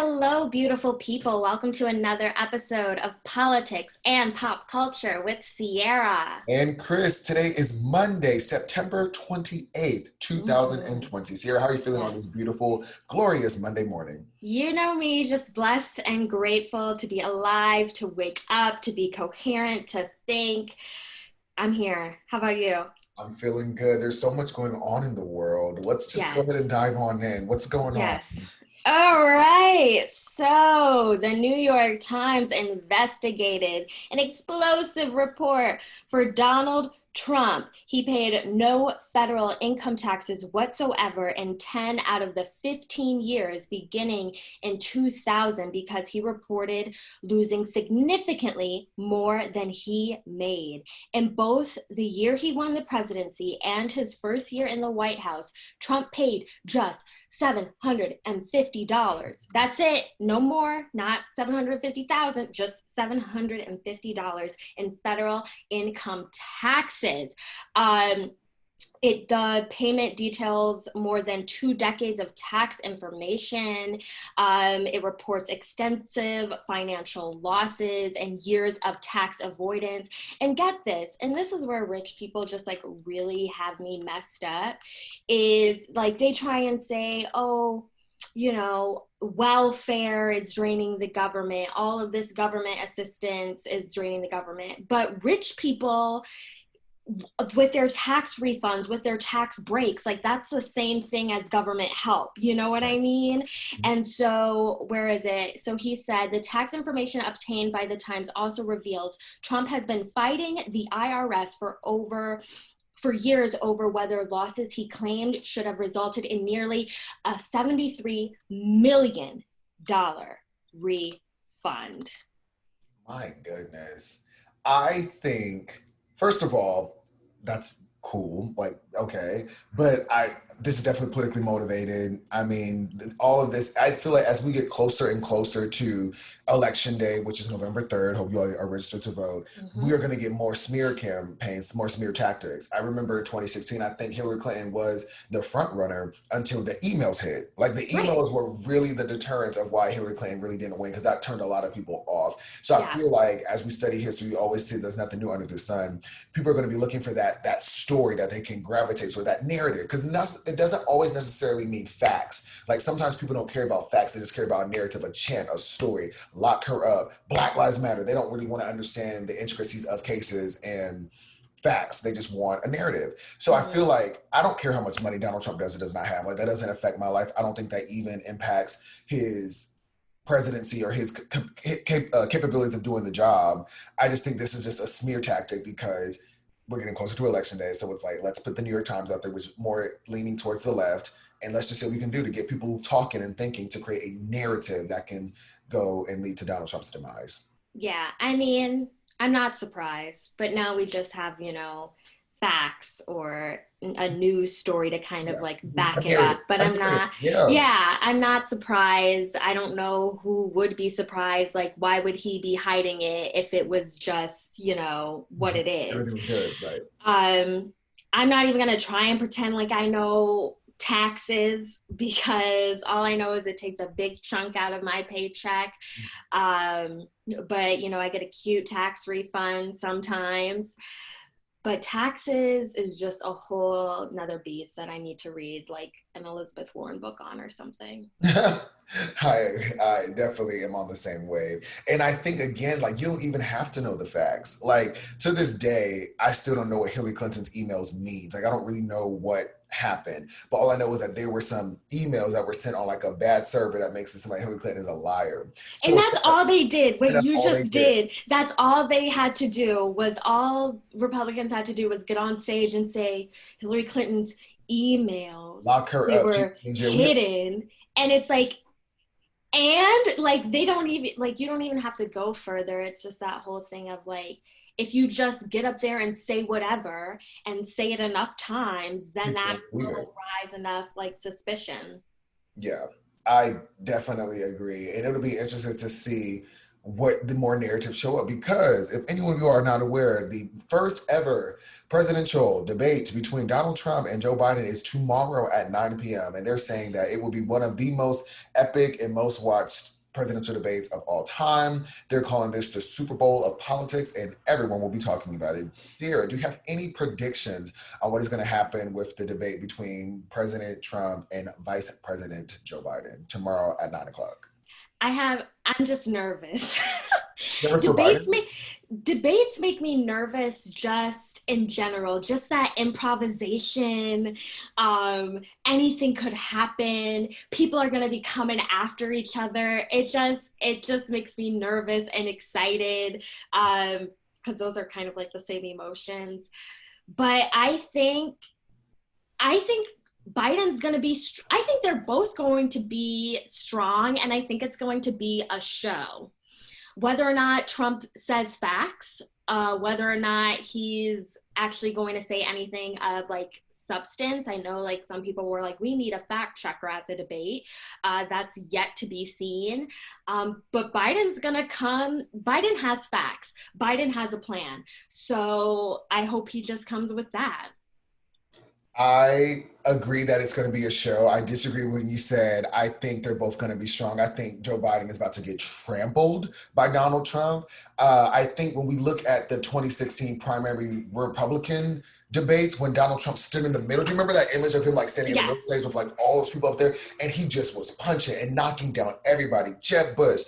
Hello, beautiful people. Welcome to another episode of Politics and Pop Culture with Ciara. And Chris, today is Monday, September 28th, Mhm. 2020. Sierra, how are you feeling on Yes. this beautiful, glorious Monday morning? You know me, just blessed and grateful to be alive, to wake up, to be coherent, to think. I'm here. How about you? I'm feeling good. There's so much going on in the world. Let's just go Yes. ahead and dive on in. What's going on? Yes. All right. So, the New York Times investigated an explosive report for Donald Trump. He paid no federal income taxes whatsoever in 10 out of the 15 years beginning in 2000 because he reported losing significantly more than he made. In both the year he won the presidency and his first year in the White House, Trump paid just $750. That's it. No more, not 750,000, just $750 in federal income taxes. Um, the payment details more than 2 decades of tax information. It reports extensive financial losses and years of tax avoidance. And get this, and this is where rich people just like really have me messed up, is like they try and say, oh, welfare is draining the government. All of this government assistance is draining the government. But rich people with their tax refunds, with their tax breaks, like that's the same thing as government help. You know what I Right. mean? And so, where is it? So he said the tax information obtained by the Times also reveals Trump has been fighting the IRS for years over whether losses he claimed should have resulted in nearly a $73 million refund. My goodness. I think, first of all, that's cool. Like, okay. But this is definitely politically motivated. I mean, all of this, I feel like as we get closer and closer to election day, which is November 3rd, hope you all are registered to vote, we are Mm-hmm. going to get more smear campaigns, more smear tactics. I remember in 2016, I think Hillary Clinton was the front runner until the emails hit. Like the Right. emails were really the deterrence of why Hillary Clinton really didn't win because that turned a lot of people off. So I Yeah. feel like as we study history, we always see there's nothing new under the sun. People are going to be looking for that story that they can gravitate to, that narrative, because it doesn't always necessarily mean facts. Like sometimes people don't care about facts; they just care about a narrative, a chant, a story. Lock her up. Black Lives Matter. They don't really want to understand the intricacies of cases and facts. They just want a narrative. So I feel Mm-hmm. like I don't care how much money Donald Trump does or does not have. Like that doesn't affect my life. I don't think that even impacts his presidency or his capabilities of doing the job. I just think this is just a smear tactic because we're getting closer to election day. So it's like, let's put the New York Times out there, which is more leaning towards the left. And let's just say we can do to get people talking and thinking to create a narrative that can go and lead to Donald Trump's demise. Yeah, I mean, I'm not surprised, but now we just have, facts or a news story to kind of Yeah. like A back it narrative. up. But A I'm narrative. not, Yeah. yeah, I'm not surprised. I don't know who would be surprised. Like, why would he be hiding it if it was just, what it is? Everything was good. Right. Um, I'm not even gonna try and pretend like I know taxes because all I know is it takes a big chunk out of my paycheck. Um, but I get a cute tax refund sometimes. But taxes is just a whole another beast that I need to read like an Elizabeth Warren book on or something. I definitely am on the same wave. And I think again, like you don't even have to know the facts. Like to this day, I still don't know what Hillary Clinton's emails means. Like I don't really know what happened. But all I know is that there were some emails that were sent on like a bad server that makes it seem like Hillary Clinton is a liar. And So that's all they did. What that's you all they just did. did, that's all they had to do was all Republicans had to do was get on stage and say Hillary Clinton's emails, Lock her they up. She's were in jail. hidden. And it's like, and like they don't even like you don't even have to go further. It's just that whole thing of like if you just get up there and say whatever and say it enough times, then People that don't believe it. will rise enough like suspicion. Yeah, I definitely agree. And it'll be interesting to see what the more narratives show up. Because if any of you are not aware, the first ever presidential debate between Donald Trump and Joe Biden is tomorrow at 9 p.m. And they're saying that it will be one of the most epic and most watched presidential debates of all time. They're calling this the Super Bowl of politics, and everyone will be talking about it. Ciara, do you have any predictions on what is going to happen with the debate between President Trump and Vice President Joe Biden tomorrow at 9 o'clock? I'm just nervous. Nervous for debates Biden? make debates make me nervous just in general, just that improvisation. Anything could happen. People are going to be coming after each other. It just makes me nervous and excited, because those are kind of like the same emotions. But I think Biden's going to be, I think they're both going to be strong, and I think it's going to be a show. Whether or not Trump says facts, whether or not he's actually going to say anything of like substance. I know like some people were like, we need a fact checker at the debate. That's yet to be seen. But Biden's going to come. Biden has facts. Biden has a plan. So I hope he just comes with that. I agree that it's going to be a show. I disagree when you said I think they're both going to be strong. I think Joe Biden is about to get trampled by Donald Trump. I think when we look at the 2016 primary Republican debates, when Donald Trump stood in the middle, do you remember that image of him like standing in the Yes. middle stage with like all those people up there, and he just was punching and knocking down everybody. Jeb Bush,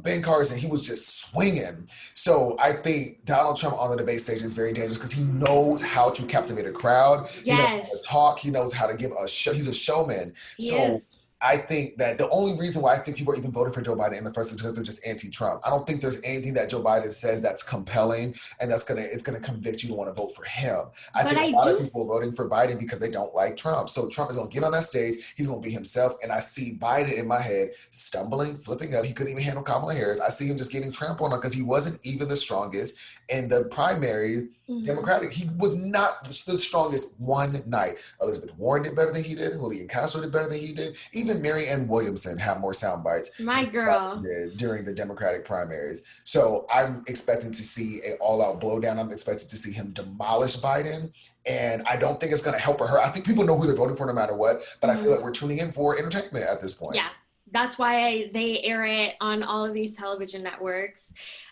Ben Carson, he was just swinging. So I think Donald Trump on the debate stage is very dangerous because he knows how to captivate a crowd. He knows how to Yes, talk. He knows how to give a show. He's a showman. he is. So I think that the only reason why I think people are even voting for Joe Biden in the first is because they're just anti-Trump. I don't think there's anything that Joe Biden says that's compelling and it's gonna convict you to want to vote for him. I But think I a lot of do. people are voting for Biden because they don't like Trump. So Trump is gonna get on that stage, he's gonna be himself, and I see Biden in my head stumbling, flipping up. He couldn't even handle Kamala Harris. I see him just getting trampled on because he wasn't even the strongest in the primary Mhm. Democratic. He was not the strongest one night. Elizabeth Warren did better than he did. Julian Castro did better than he did. Even Marianne Williamson had more sound bites My than Biden girl. did during the Democratic primaries. So I'm expecting to see an all-out blowdown. I'm expecting to see him demolish Biden. And I don't think it's going to help or hurt. I think people know who they're voting for no matter what. But I feel Mhm. like we're tuning in for entertainment at this point. Yeah, that's why they air it on all of these television networks.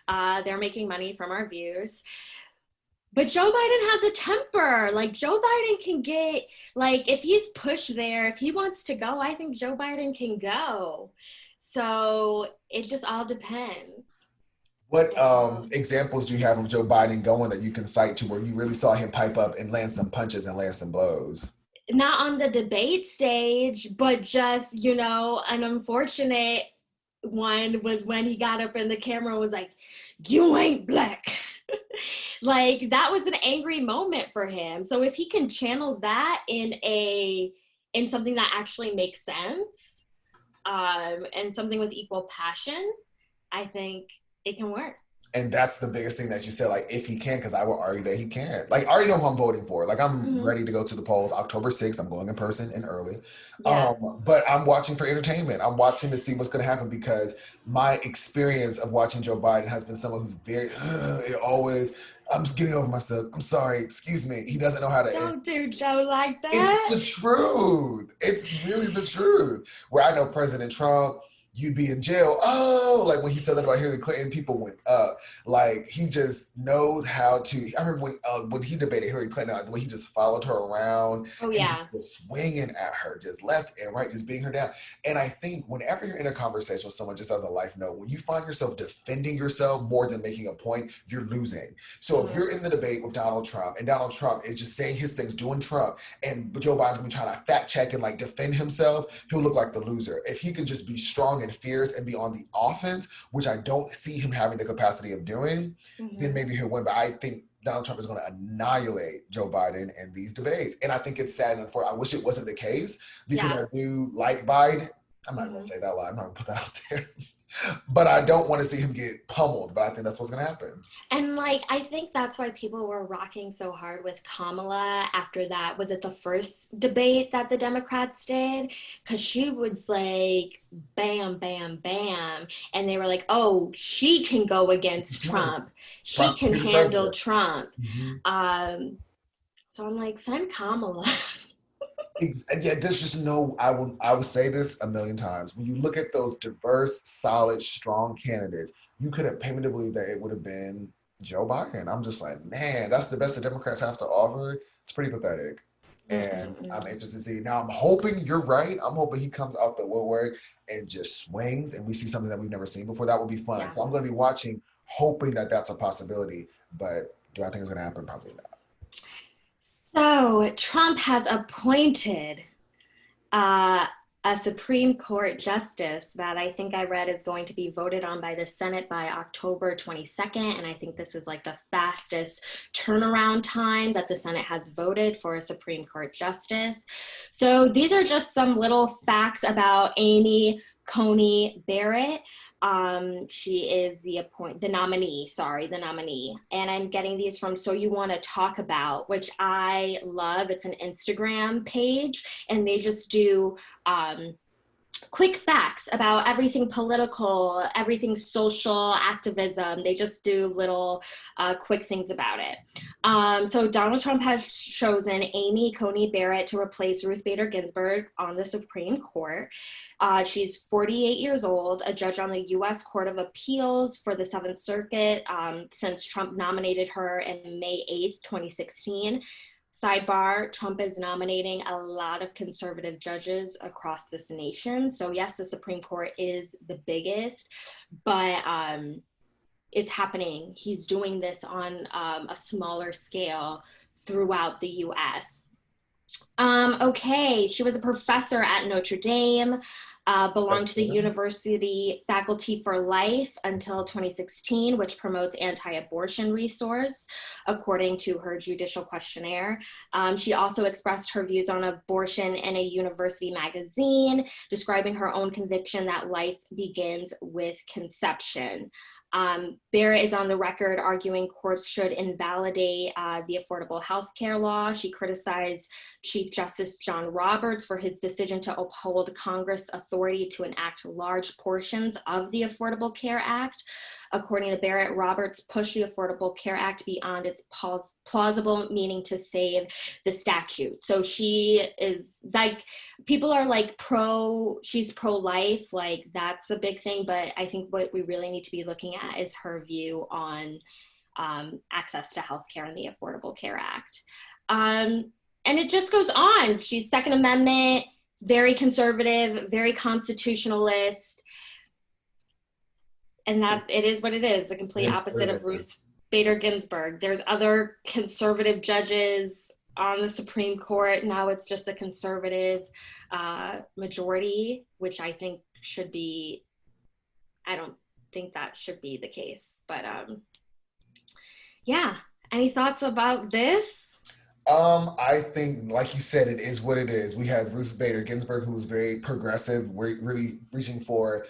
They're making money from our views. But Joe Biden has a temper. Like Joe Biden can get, like if he's pushed there, if he wants to go, I think Joe Biden can go. So it just all depends. What It all examples do you have of Joe Biden going that you can cite to where you really saw him pipe up and land some punches and land some blows? not on the debate stage, but just, an unfortunate one was when he got up in the camera and was like, you ain't black. Like that was an angry moment for him. So if he can channel that in something that actually makes sense, and something with equal passion, I think it can work. And that's the biggest thing that you said, like, if he can, because I will argue that he can't. Like, I already know who I'm voting for. Like, I'm Mm-hmm. ready to go to the polls October 6th. I'm going in person and early. Yeah. But I'm watching for entertainment. I'm watching to see what's going to happen because my experience of watching Joe Biden has been someone who's very, it always, I'm just getting over myself. I'm sorry. Excuse me. He doesn't know how to end. Don't do Joe like It's that. the truth. It's really the truth. Where I know President Trump, you'd be in jail. Oh, like when he said that about Hillary Clinton, people went up. Like he just knows how to. I remember when he debated Hillary Clinton, like, the way he just followed her around Oh and just yeah. was swinging at her, just left and right, just beating her down. And I think whenever you're in a conversation with someone, just as a life note, when you find yourself defending yourself more than making a point, you're losing. So if Mm-hmm. you're in the debate with Donald Trump and Donald Trump is just saying his things, doing Trump, and Joe Biden's gonna be trying to fact check and like defend himself, he'll look like the loser. If he could just be strong and fierce and be on the offense, which I don't see him having the capacity of doing, then Mm-hmm. maybe he'll win. But I think Donald Trump is going to annihilate Joe Biden in these debates. And I think it's sad and unfortunate. I wish it wasn't the case because Yeah. I do like Biden. I'm not going to Mhm. say that lie. I'm not going to put that out there. But I don't want to see him get pummeled. But I think that's what's going to happen. And like, I think that's why people were rocking so hard with Kamala after that. Was it the first debate that the Democrats did? Because she was like, bam, bam, bam. And they were like, oh, she can go against That's right. Trump. She can Prosecute the handle president. Trump. Mm-hmm. Um, so I'm like, send Kamala. Yeah, there's just no. I will say this a million times. When you look at those diverse, solid, strong candidates, you could have paid me to believe that it would have been Joe Biden. I'm just like, man, that's the best the Democrats have to offer. It's pretty pathetic. And I'm Mm-mm-mm. interested to see. Now I'm hoping you're right. I'm hoping he comes out the woodwork and just swings and we see something that we've never seen before. That would be fun. Yeah. So I'm going to be watching, hoping that that's a possibility. But do I think it's going to happen? Probably not. So Trump has appointed uh, a Supreme Court justice that I think I read is going to be voted on by the Senate by October 22nd. And I think this is like the fastest turnaround time that the Senate has voted for a Supreme Court justice. So these are just some little facts about Amy Coney Barrett. She is the nominee, sorry, the nominee. And I'm getting these from So You Want to Talk About, which I love. It's an Instagram page, and they just do quick facts about everything political, everything social activism. They just do little quick things about it. So Donald Trump has chosen Amy Coney Barrett to replace Ruth Bader Ginsburg on the Supreme Court. She's 48 years old, a judge on the U.S. Court of Appeals for the Seventh Circuit since Trump nominated her in May 8th, 2016. Sidebar, Trump is nominating a lot of conservative judges across this nation. So, yes, the Supreme Court is the biggest, but it's happening. He's doing this on a smaller scale throughout the US. Okay, she was a professor at Notre Dame, belonged to the University Faculty for Life until 2016, which promotes anti-abortion resource, according to her judicial questionnaire. She also expressed her views on abortion in a university magazine, describing her own conviction that life begins with conception. Barrett is on the record arguing courts should invalidate the Affordable Health Care law. She criticized Chief Justice John Roberts for his decision to uphold Congress' authority to enact large portions of the Affordable Care Act. According to Barrett, Roberts pushed the Affordable Care Act beyond its plausible meaning to save the statute. So she is like, people are like she's pro-life, like that's a big thing, but I think what we really need to be looking at is her view on access to healthcare and the Affordable Care Act. And it just goes on. She's Second Amendment, very conservative, very constitutionalist, and that it is what it is, the complete It opposite of is. Ruth Bader Ginsburg. There's other conservative judges on the Supreme Court. Now it's just a conservative majority, which I think should be, I don't think that should be the case. But yeah, any thoughts about this? I think, like you said, it is what it is. We had Ruth Bader Ginsburg, who was very progressive, really reaching for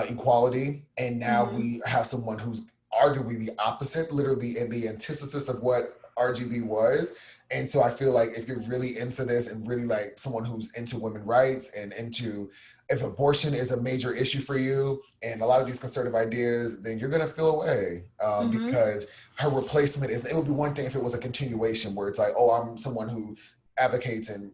equality, and now Mm-hmm. we have someone who's arguably the opposite, literally in the antithesis of what RGB was. And so I feel like if you're really into this and really like someone who's into women's rights and into if abortion is a major issue for you and a lot of these conservative ideas, then you're going to feel away Mm-hmm. because her replacement is, it would be one thing if it was a continuation where it's like, oh, I'm someone who advocates and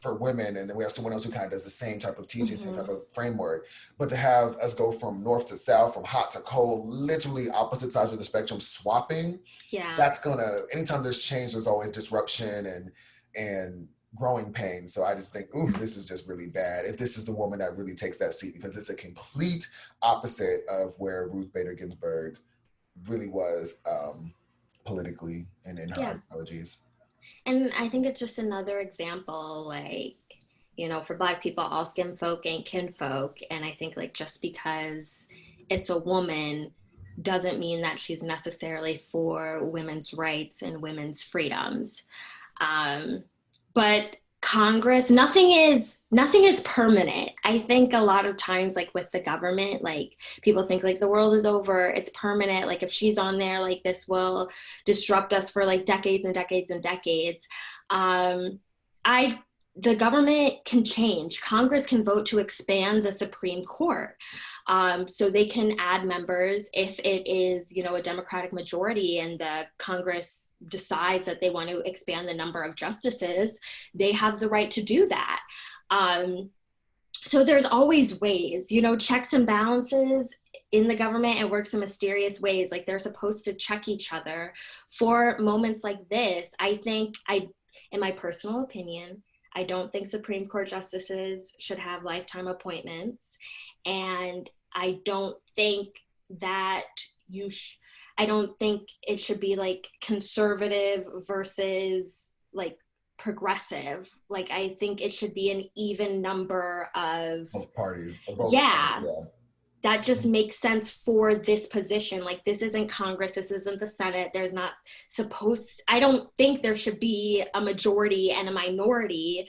for women, and then we have someone else who kind of does the same type of teaching, same Mm-hmm. type of framework. But to have us go from north to south, from hot to cold, literally opposite sides of the spectrum swapping, Yeah. that's gonna, anytime there's change, there's always disruption and growing pains. So I just think, ooh, this is just really bad. If this is the woman that really takes that seat, because it's a complete opposite of where Ruth Bader Ginsburg really was politically and in her Yeah. ideologies. And I think it's just another example, like, for Black people, all skin folk ain't kinfolk. And I think, like, just because it's a woman doesn't mean that she's necessarily for women's rights and women's freedoms. Um, but Congress, nothing is permanent. I think a lot of times, like with the government, like people think like the world is over, it's permanent. Like if she's on there, like this will disrupt us for like decades and decades and decades. Um, I the government can change. Congress can vote to expand the Supreme Court. So they can add members if it is, you know, a Democratic majority and the Congress decides that they want to expand the number of justices, they have the right to do that. Um, so there's always ways, you know, checks and balances in the government. It works in mysterious ways. Like they're supposed to check each other for moments like this. In my personal opinion, I don't think Supreme Court justices should have lifetime appointments. And I don't think that I don't think it should be like conservative versus like progressive. Like I think it should be an even number of Both parties, yeah, yeah. that just makes sense for this position. Like this isn't Congress, this isn't the Senate. There's not I don't think there should be a majority and a minority,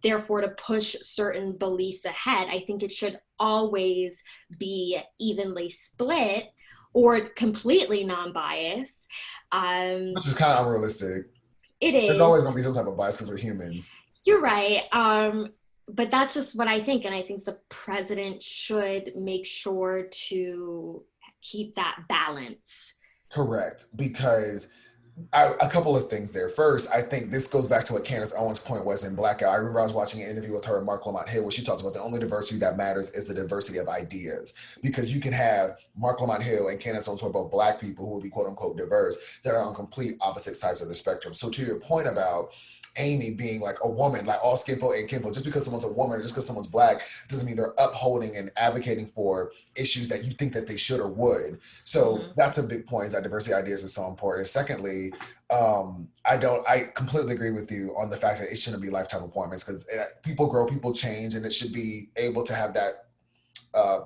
therefore to push certain beliefs ahead. I think it should always be evenly split or completely non-biased. Which is kind of unrealistic. It There's is. always going to be some type of bias because we're humans. You're right. But that's just what I think. And I think the president should make sure to keep that balance. Correct. Because a couple of things there. First, I think this goes back to what Candace Owens' point was in Blackout. I remember I was watching an interview with her and Mark Lamont Hill where she talks about the only diversity that matters is the diversity of ideas. Because you can have Mark Lamont Hill and Candace Owens, who are both Black people who would be quote unquote diverse, that are on complete opposite sides of the spectrum. So to your point about Amy being like a woman, like all skinfolk and kinfolk, just because someone's a woman or just because someone's Black doesn't mean they're upholding and advocating for issues that you think that they should or would. So that's a big point, is that diversity ideas is so important. Secondly, I completely agree with you on the fact that it shouldn't be lifetime appointments, because people grow, people change, and it should be able to have that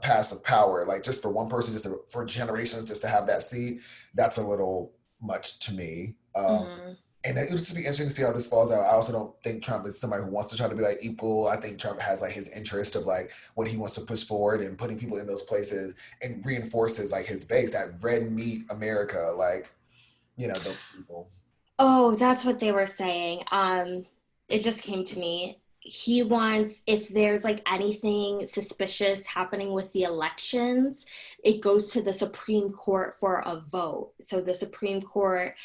passive power. Like just for one person, for generations, just to have that seat, that's a little much to me. And it would just be interesting to see how this falls out. I also don't think Trump is somebody who wants to try to be like equal. I think Trump has like his interest of like what he wants to push forward and putting people in those places, and reinforces like his base, that red meat America, like, you know, those people. Oh, that's what they were saying. It just came to me. He wants, if there's like anything suspicious happening with the elections, it goes to the Supreme Court for a vote. So the Supreme Court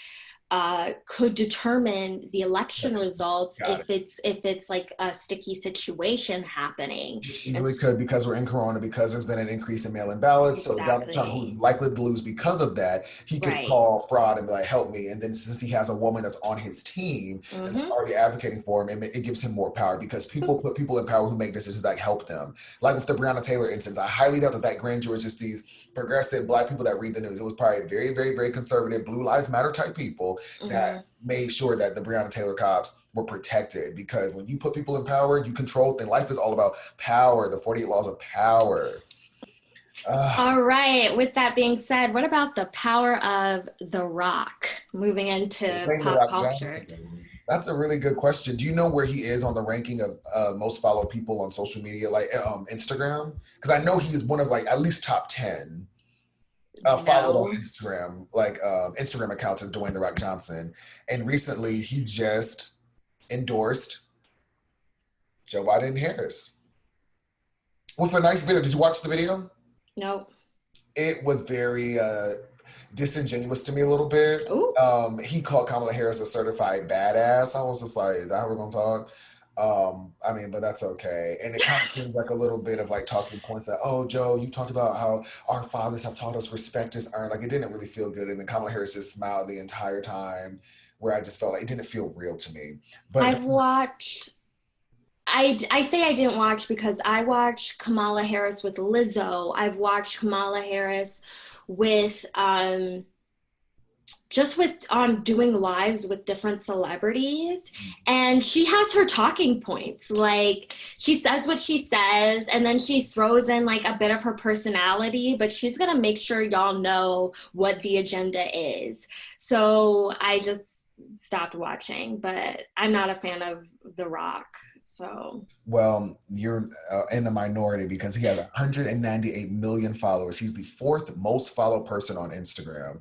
could determine the election results if it's like a sticky situation happening. Which easily could, because we're in Corona, because there's been an increase in mail-in ballots. So Donald Trump, who's likely to lose because of that, he could call fraud and be like, help me. And then since he has a woman that's on his team that's already advocating for him, it gives him more power, because people put people in power who make decisions that help them. Like with the Breonna Taylor instance, I highly doubt that grand jury just these progressive Black people that read the news. It was probably very, very, very conservative, Blue Lives Matter type people that made sure that the Breonna Taylor cops were protected. Because when you put people in power, you control things. Life is all about power, the 48 laws of power. All right. With that being said, what about the power of The Rock? Moving into pop culture. That's a really good question. Do you know where he is on the ranking of most followed people on social media, like Instagram? Because I know he is one of like at least top 10. Followed on Instagram, like Instagram accounts is Dwayne The Rock Johnson. And recently he just endorsed Joe Biden and Harris with a nice video. Did you watch the video? No. It was very disingenuous to me a little bit. He called Kamala Harris a certified badass. I was just like, is that how we're gonna talk? I mean, but that's okay. And it kind of seems like a little bit of like talking points that, oh, Joe, you talked about how our fathers have taught us respect is earned. Like, it didn't really feel good. And then Kamala Harris just smiled the entire time, where I just felt like it didn't feel real to me. But I've watched, I say I didn't watch because I watched Kamala Harris with Lizzo. I've watched Kamala Harris with, just with doing lives with different celebrities, and she has her talking points. Like, she says what she says, and then she throws in like a bit of her personality, but she's gonna make sure y'all know what the agenda is. So stopped watching, but I'm not a fan of The Rock. So, Well, you're in the minority because he has 198 million followers. He's the fourth most followed person on Instagram.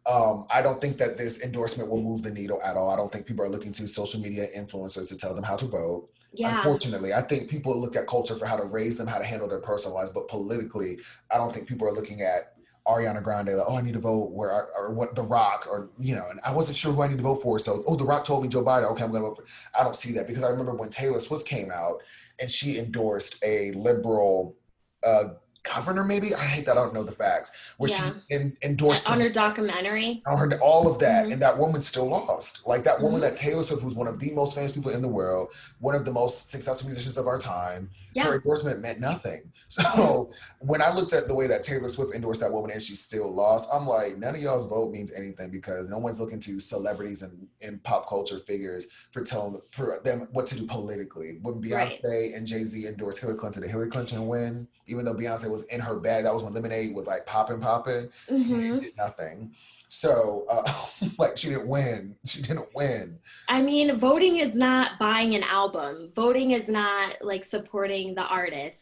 I don't think that this endorsement will move the needle at all. I don't think people are looking to social media influencers to tell them how to vote. yeah. Unfortunately, I think people look at culture for how to raise them, how to handle their personal lives, but politically, I don't think people are looking at Ariana Grande, like, oh, I need to vote where, or what, The Rock, or, and I wasn't sure who I need to vote for. So, oh, The Rock told me Joe Biden. Okay, I'm going to vote for. I don't see that because I remember when Taylor Swift came out and she endorsed a liberal uh, governor, maybe. I hate that I don't know the facts, where Yeah. she endorsed On some her documentary. I heard all of that, Mm-hmm. and that woman still lost. Like that woman, Mm-hmm. that Taylor Swift, was one of the most famous people in the world, one of the most successful musicians of our time. Her Yeah. endorsement meant nothing. Yeah. So when I looked at the way that Taylor Swift endorsed that woman and she still lost, I'm like, none of y'all's vote means anything because no one's looking to celebrities and pop culture figures for them what to do politically. When Right. Beyonce and Jay-Z endorsed Hillary Clinton, did Hillary Clinton win? Even though Beyonce was in her bag, that was when Lemonade was like popping. It Mm-hmm. did nothing. So, like, she didn't win. She didn't win. I mean, voting is not buying an album. Voting is not like supporting the artist.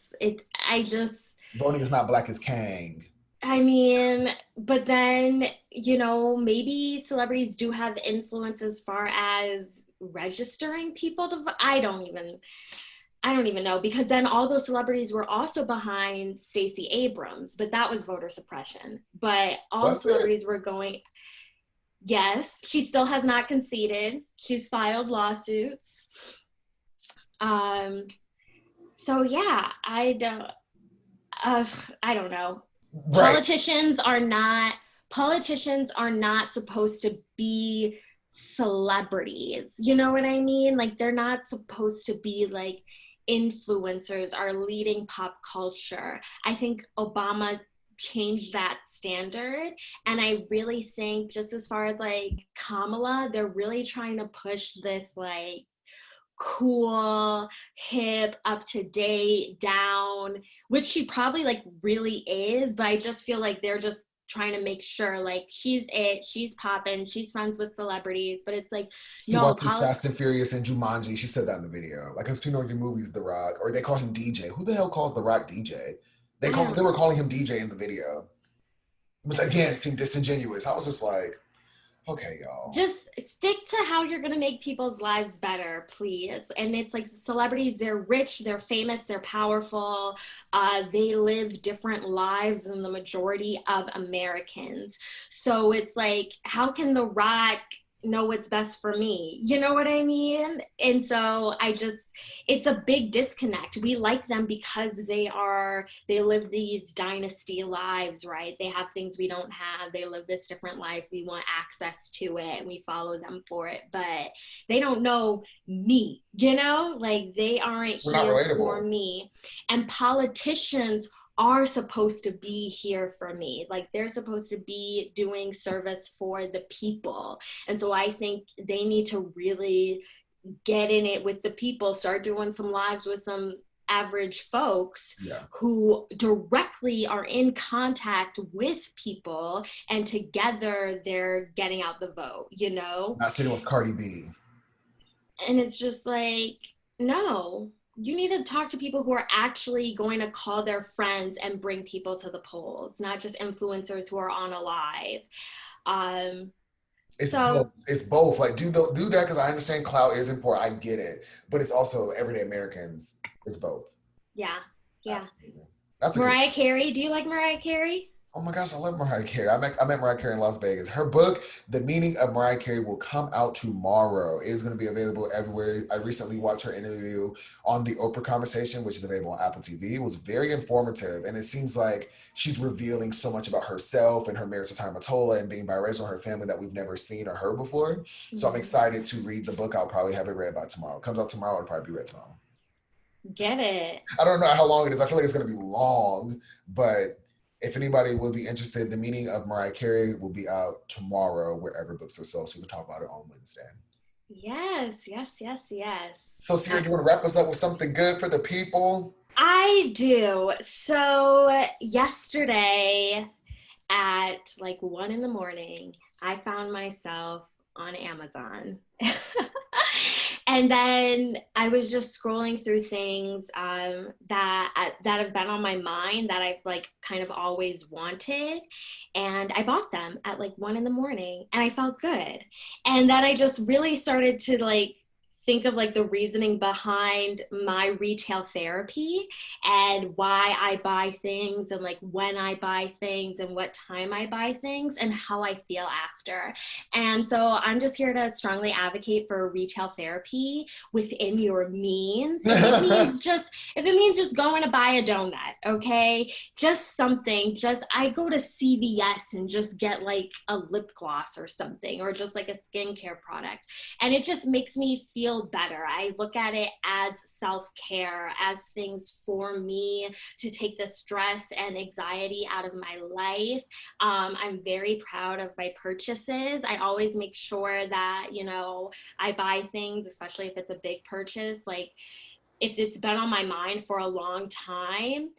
I just, Voting is not black as Kang. I mean, but then, maybe celebrities do have influence as far as registering people to vote. I don't even know because then all those celebrities were also behind Stacey Abrams, but that was voter suppression. But all the Was it? celebrities were going, yes, she still has not conceded. She's filed lawsuits. Um, so yeah, uh, I don't know. Right. Politicians are not supposed to be celebrities. You know what I mean? Like they're not supposed to be like influencers are leading pop culture. I think Obama changed that standard, and I really think just as far as like Kamala, they're really trying to push this like cool, hip, up to date, down, which she probably like really is, but I just feel like they're just trying to make sure like she's popping, she's friends with celebrities, but it's like She no, watches Fast and Furious and Jumanji. She said that in the video. Like, I've seen all your movies, The Rock, or they call him DJ. Who the hell calls The Rock DJ? I They don't were calling him DJ in the video, which again seemed disingenuous. I was just like, okay, y'all. just stick to how you're going to make people's lives better, please. And it's like celebrities, they're rich, they're famous, they're powerful, they live different lives than the majority of Americans. So it's like, how can The Rock know what's best for me? You know what I mean? And so it's a big disconnect. We like them because they live these dynasty lives, right? They have things we don't have. They live this different life. We want access to it and we follow them for it. But they don't know me, like they aren't We're not here for relatable. me. And politicians are supposed to be here for me. Like they're supposed to be doing service for the people. And so I think they need to really get in it with the people, start doing some lives with some average folks Yeah. who directly are in contact with people and together they're getting out the vote. Not sitting with Cardi B. And it's just like, no, you need to talk to people who are actually going to call their friends and bring people to the polls, not just influencers who are on a live. um It's both. so It's both. Like, do that because I understand clout is important. I get it, but it's also everyday Americans. It's both. yeah, yeah. Absolutely. That's a good. Mariah Carey, do you like Mariah Carey? Oh my gosh, I love Mariah Carey. I met Mariah Carey in Las Vegas. Her book, The Meaning of Mariah Carey, will come out tomorrow. It is going to be available everywhere. I recently watched her interview on the Oprah Conversation, which is available on Apple TV. It was very informative, and it seems like she's revealing so much about herself and her marriage to Ty Mottola and being biracial in her family that we've never seen or heard before. So I'm Mm-hmm. excited to read the book. I'll probably have it read by tomorrow. It comes out tomorrow. It'll probably be read tomorrow. Get it. I don't know how long it is. I feel like it's going to be long, but if anybody will be interested, The Meaning of Mariah Carey will be out tomorrow wherever books are sold. So we can talk about it on Wednesday. Yes, yes, yes, yes. So, Ciara, do you want to wrap us up with something good for the people? I do. So yesterday at like 1 in the morning, I found myself on Amazon. And then I was just scrolling through things that have been on my mind that I've like kind of always wanted, and I bought them at like 1 in the morning, and I felt good. And then I just really started to like think of like the reasoning behind my retail therapy and why I buy things and like when I buy things and what time I buy things and how I feel after. And so I'm just here to strongly advocate for retail therapy within your means. If it means just going to buy a donut, okay? Just something. Just I go to CVS and just get like a lip gloss or something, or just like a skincare product. And it just makes me feel better. I look at it as self-care, as things for me to take the stress and anxiety out of my life. I'm very proud of my purchases. I always make sure that, you know, I buy things, especially if it's a big purchase, like if it's been on my mind for a long time,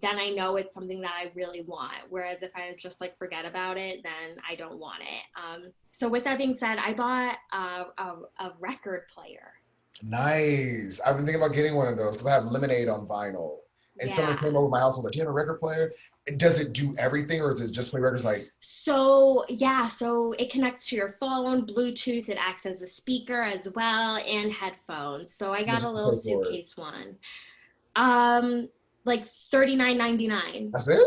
then I know it's something that I really want. Whereas if I just like forget about it, then I don't want it. So with that being said, I bought a record player. Nice. I've been thinking about getting one of those because I have Lemonade on vinyl. And someone Yeah. came over to my house and was like, "Do you have a record player? Does it do everything or does it just play records like So yeah, so it connects to your phone, Bluetooth, it acts as a speaker as well, and headphones. So I how much got you a little pay for it?" suitcase one. Um, like 39.99. That's it?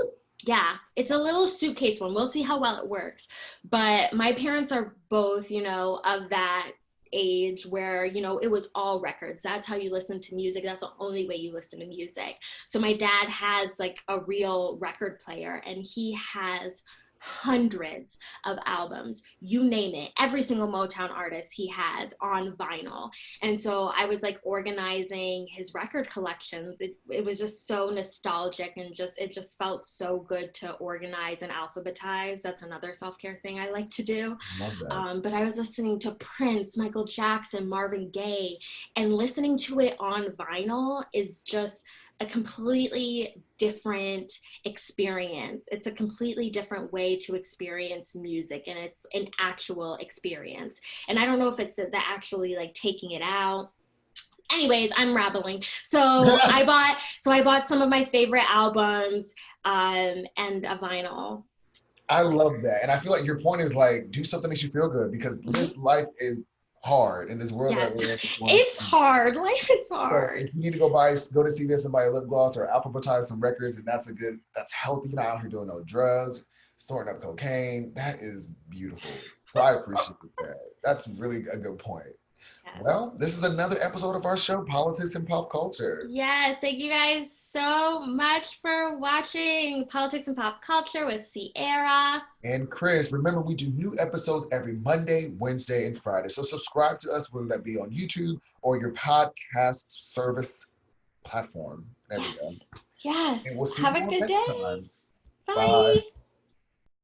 Yeah, it's a little suitcase one. We'll see how well it works. But my parents are both, you know, of that age where, you know, it was all records. That's how you listen to music. That's the only way you listen to music. So my dad has like a real record player, and he has hundreds of albums, you name it, every single Motown artist he has on vinyl. And so I was like organizing his record collections. It was just so nostalgic, and just it just felt so good to organize and alphabetize. That's another self-care thing I like to do. Love that. But I was listening to Prince, Michael Jackson, Marvin Gaye, and listening to it on vinyl is just a completely different experience. It's a completely different way to experience music, and it's an actual experience. And I don't know if it's the actually like taking it out. Anyways, I'm rambling. I bought some of my favorite albums and a vinyl. I love that. And I feel like your point is like do something that makes you feel good because Mm-hmm. this life is hard in this world that Yes, we're in. it's hard. Life is So hard. if you need to go to CVS and buy a lip gloss or alphabetize some records, and that's healthy. You're not out here doing no drugs, storing up cocaine. That is beautiful. So I appreciate that. That's really a good point. Yes. Well, this is another episode of our show, Politics and Pop Culture. Yes, thank you guys so much for watching Politics and Pop Culture with Ciara. And Chris, remember we do new episodes every Monday, Wednesday, and Friday. So subscribe to us, whether that be on YouTube or your podcast service platform. There we Yes, go. yes. And we'll see Have you a all good next day. time. Bye. Bye.